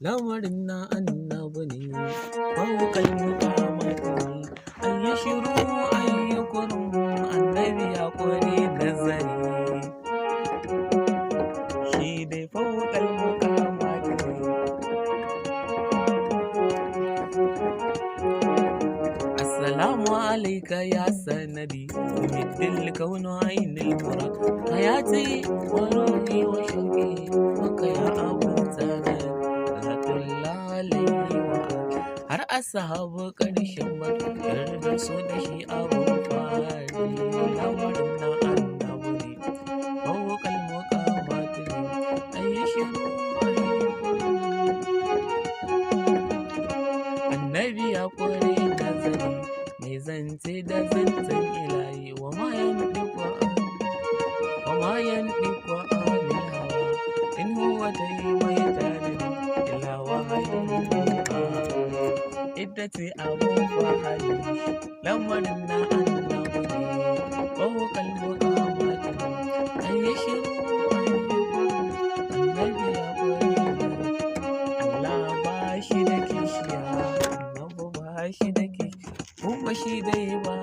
lamarin na annabi ne, fawqal muqamati ne, ayi shiru ayi kurum, annabi ya kore nazari, shi dai fawqal muqamati ne. Assalamu alaika ya sanadi, middil kaunu ainil murad, hayati wa ruhi wa shauqi, maka ya abun sanad, rahmatullah alayhi wa har ashabu karshen bar, yarda su da shi abun fari, lamarin na annabi ne, fawqal muqamati ne, ayi shiru ayi kurum, annabi ya kore nazari, mai zance da zancen ilahi, wa ma yantiqu anil hawa, in huwa mai tanadi, illa wahayin yuha, ita ce abun fahari, lamarin na annabi ne, fawqal muqamati ne, ayi shiru ayi kurum, annabi ya kore nazari, Allah ba shi da kishiya, annabi ba shi da kishiya, kuma shi dai ba